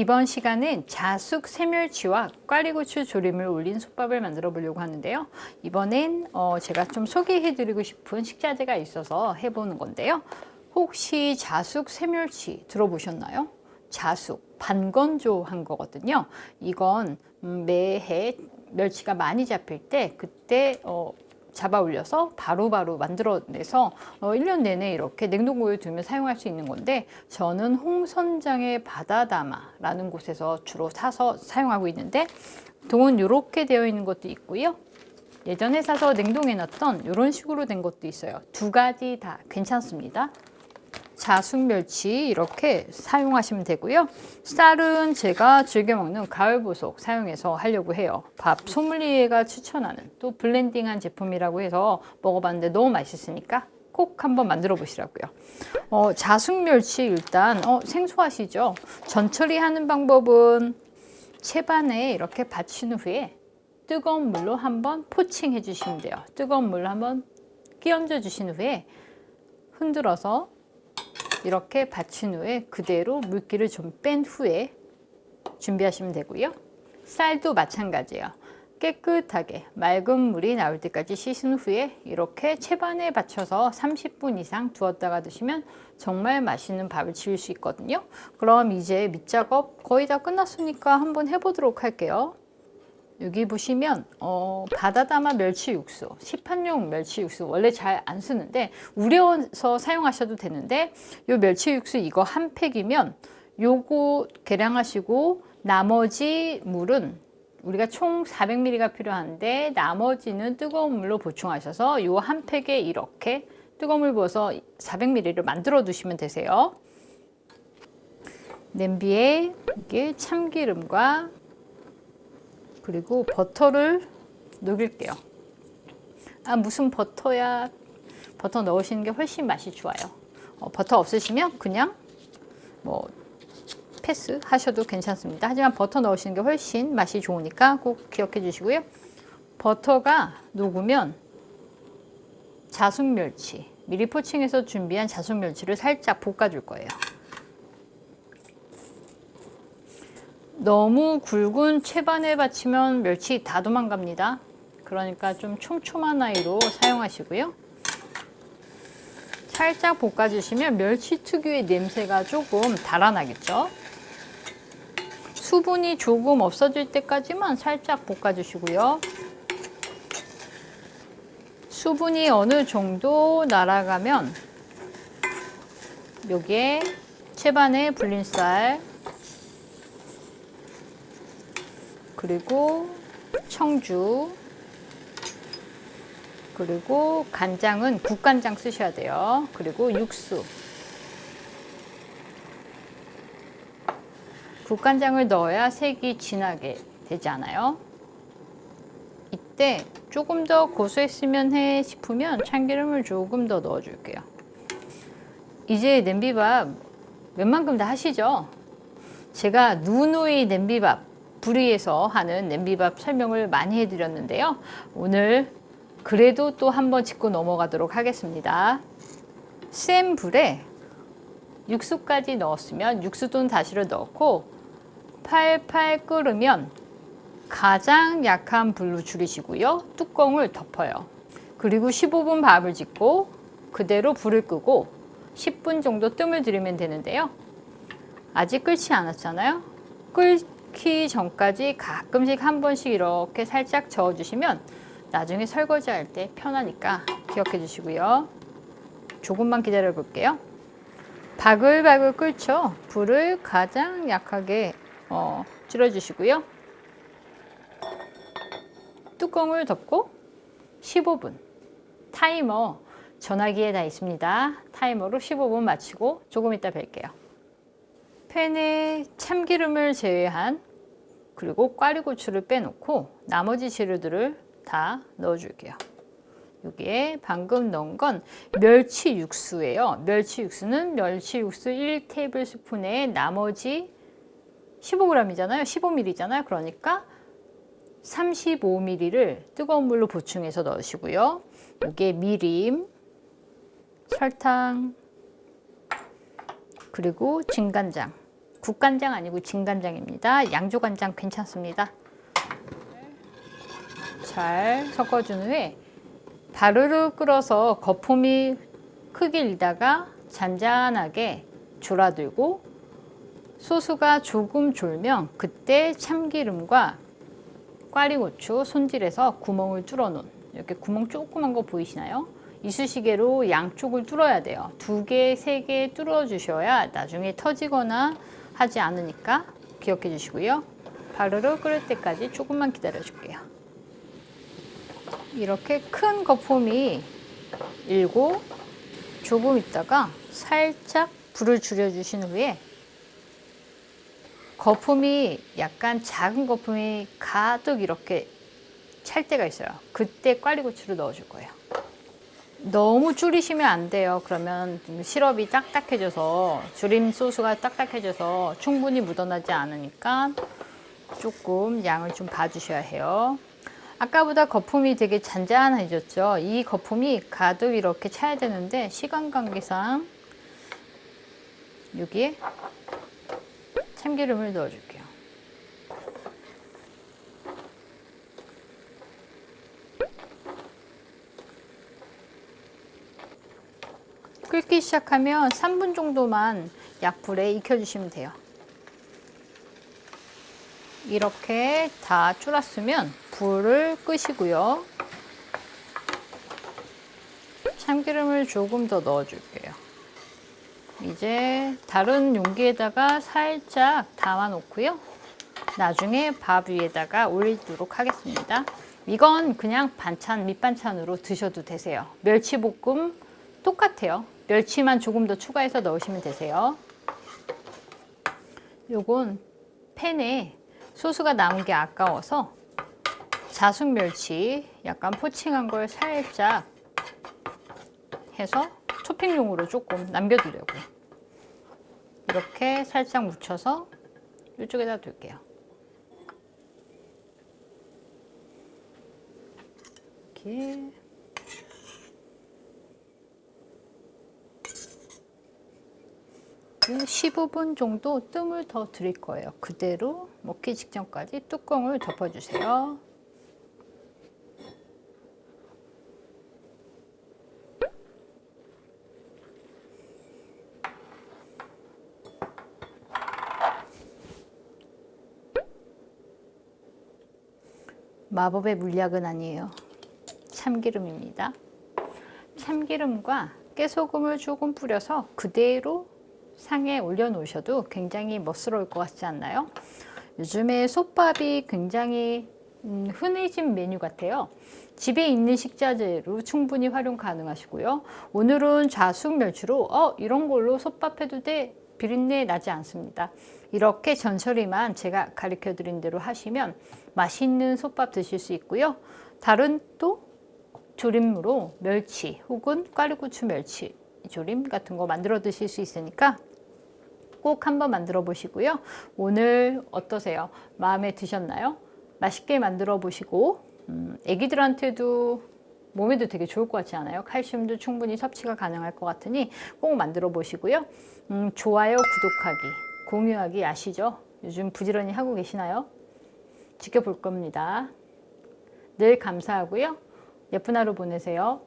이번 시간은 자숙 새멸치와 꽈리고추 조림을 올린 솥밥을 만들어 보려고 하는데요. 이번엔 제가 좀 소개해 드리고 싶은 식자재가 있어서 해보는 건데요. 혹시 자숙 새멸치 들어보셨나요? 자숙, 반건조한 거거든요. 이건 매해 멸치가 많이 잡힐 때 그때 잡아 올려서 바로바로 만들어내서 1년 내내 이렇게 냉동고에 두면 사용할 수 있는 건데, 저는 홍선장의 바다다마라는 곳에서 주로 사서 사용하고 있는데, 보통은 이렇게 되어 있는 것도 있고요. 예전에 사서 냉동해 놨던 이런 식으로 된 것도 있어요. 두 가지 다 괜찮습니다. 자숙멸치 이렇게 사용하시면 되고요. 쌀은 제가 즐겨 먹는 가을보석 사용해서 하려고 해요. 밥 소믈리에가 추천하는 또 블렌딩한 제품이라고 해서 먹어봤는데 너무 맛있으니까 꼭 한번 만들어 보시라고요. 자숙멸치 일단 생소하시죠? 전처리 하는 방법은 채반에 이렇게 받친 후에 뜨거운 물로 한번 포칭해 주시면 돼요. 뜨거운 물로 한번 끼얹어 주신 후에 흔들어서 이렇게 받친 후에 그대로 물기를 좀 뺀 후에 준비하시면 되고요. 쌀도 마찬가지예요. 깨끗하게 맑은 물이 나올 때까지 씻은 후에 이렇게 채반에 받쳐서 30분 이상 두었다가 드시면 정말 맛있는 밥을 지을 수 있거든요. 그럼 이제 밑작업 거의 다 끝났으니까 한번 해보도록 할게요. 여기 보시면 바다다마 멸치 육수, 시판용 멸치 육수 원래 잘 안 쓰는데 우려서 사용하셔도 되는데, 요 멸치 육수 이거 한 팩이면 요거 계량하시고 나머지 물은 우리가 총 400ml가 필요한데 나머지는 뜨거운 물로 보충하셔서 요 한 팩에 이렇게 뜨거운 물 부어서 400ml를 만들어 두시면 되세요. 냄비에 이게 참기름과 그리고 버터를 녹일게요. 무슨 버터야? 버터 넣으시는 게 훨씬 맛이 좋아요. 버터 없으시면 그냥 패스 하셔도 괜찮습니다. 하지만 버터 넣으시는 게 훨씬 맛이 좋으니까 꼭 기억해 주시고요. 버터가 녹으면 자숙멸치, 미리 포칭해서 준비한 자숙멸치를 살짝 볶아줄 거예요. 너무 굵은 채반에 받치면 멸치 다 도망갑니다. 그러니까 좀 촘촘한 아이로 사용하시고요. 살짝 볶아주시면 멸치 특유의 냄새가 조금 달아나겠죠. 수분이 조금 없어질 때까지만 살짝 볶아주시고요. 수분이 어느 정도 날아가면 여기에 채반에 불린 쌀, 그리고 청주, 그리고 간장은 국간장 쓰셔야 돼요. 그리고 육수, 국간장을 넣어야 색이 진하게 되지 않아요. 이때 조금 더 고소했으면 해 싶으면 참기름을 조금 더 넣어 줄게요. 이제 냄비밥 웬만큼 다 하시죠? 제가 누누이 냄비밥 불위에서 하는 냄비밥 설명을 많이 해드렸는데요. 오늘 그래도 또 한번 짚고 넘어가도록 하겠습니다. 센 불에 육수까지 넣었으면 육수돈 다시를 넣고 팔팔 끓으면 가장 약한 불로 줄이시고요. 뚜껑을 덮어요. 그리고 15분 밥을 짓고 그대로 불을 끄고 10분 정도 뜸을 들이면 되는데요. 아직 끓지 않았잖아요. 끓기 전까지 가끔씩 한 번씩 이렇게 살짝 저어주시면 나중에 설거지할 때 편하니까 기억해 주시고요. 조금만 기다려 볼게요. 바글바글 끓죠. 불을 가장 약하게 줄여주시고요. 뚜껑을 덮고 15분 타이머 전화기에 다 있습니다. 타이머로 15분 마치고 조금 이따 뵐게요. 팬에 참기름을 제외한 그리고 꽈리고추를 빼놓고 나머지 재료들을 다 넣어줄게요. 여기에 방금 넣은 건 멸치 육수예요. 멸치 육수는 멸치 육수 1테이블스푼에 나머지 15g이잖아요. 15ml잖아요. 그러니까 35ml를 뜨거운 물로 보충해서 넣으시고요. 여기에 미림, 설탕, 그리고 진간장 국간장 아니고 진간장입니다. 양조간장 괜찮습니다. 잘 섞어준 후에 바르르 끓어서 거품이 크게 일다가 잔잔하게 졸아들고 소스가 조금 졸면 그때 참기름과 꽈리고추 손질해서 구멍을 뚫어 놓은, 이렇게 구멍 조그만 거 보이시나요? 이쑤시개로 양쪽을 뚫어야 돼요. 2개, 3개 뚫어 주셔야 나중에 터지거나 하지 않으니까 기억해 주시고요. 바르르 끓을 때까지 조금만 기다려 줄게요. 이렇게 큰 거품이 일고 조금 있다가 살짝 불을 줄여 주신 후에 거품이 약간 작은 거품이 가득 이렇게 찰 때가 있어요. 그때 꽈리고추를 넣어줄 거예요. 너무 줄이시면 안 돼요. 그러면 시럽이 딱딱해져서, 조림 소스가 딱딱해져서 충분히 묻어나지 않으니까 조금 양을 좀 봐주셔야 해요. 아까보다 거품이 되게 잔잔해졌죠. 이 거품이 가득 이렇게 차야 되는데 시간 관계상 여기에 참기름을 넣어줄게요. 끓기 시작하면 3분 정도만 약불에 익혀주시면 돼요. 이렇게 다 졸았으면 불을 끄시고요. 참기름을 조금 더 넣어줄게요. 이제 다른 용기에다가 살짝 담아 놓고요. 나중에 밥 위에다가 올리도록 하겠습니다. 이건 그냥 반찬, 밑반찬으로 드셔도 되세요. 멸치볶음 똑같아요. 멸치만 조금 더 추가해서 넣으시면 되세요. 요건 팬에 소스가 남은 게 아까워서 자숙 멸치 약간 포칭한 걸 살짝 해서 토핑용으로 조금 남겨두려고요. 이렇게 살짝 묻혀서 이쪽에다 둘게요. 이렇게 15분 정도 뜸을 더 드릴 거예요. 그대로 먹기 직전까지 뚜껑을 덮어주세요. 마법의 물약은 아니에요. 참기름입니다. 참기름과 깨소금을 조금 뿌려서 그대로 상에 올려놓으셔도 굉장히 멋스러울 것 같지 않나요? 요즘에 솥밥이 굉장히 흔해진 메뉴 같아요. 집에 있는 식자재로 충분히 활용 가능하시고요. 오늘은 자숙 멸치로 이런 걸로 솥밥 해도 돼 비린내 나지 않습니다. 이렇게 전처리만 제가 가르쳐 드린 대로 하시면 맛있는 솥밥 드실 수 있고요. 다른 또 조림으로 멸치 혹은 꽈리고추 멸치 조림 같은 거 만들어 드실 수 있으니까 꼭 한번 만들어 보시고요. 오늘 어떠세요? 마음에 드셨나요? 맛있게 만들어 보시고 애기들한테도 몸에도 되게 좋을 것 같지 않아요? 칼슘도 충분히 섭취가 가능할 것 같으니 꼭 만들어 보시고요. 좋아요, 구독하기, 공유하기 아시죠? 요즘 부지런히 하고 계시나요? 지켜볼 겁니다. 늘 감사하고요. 예쁜 하루 보내세요.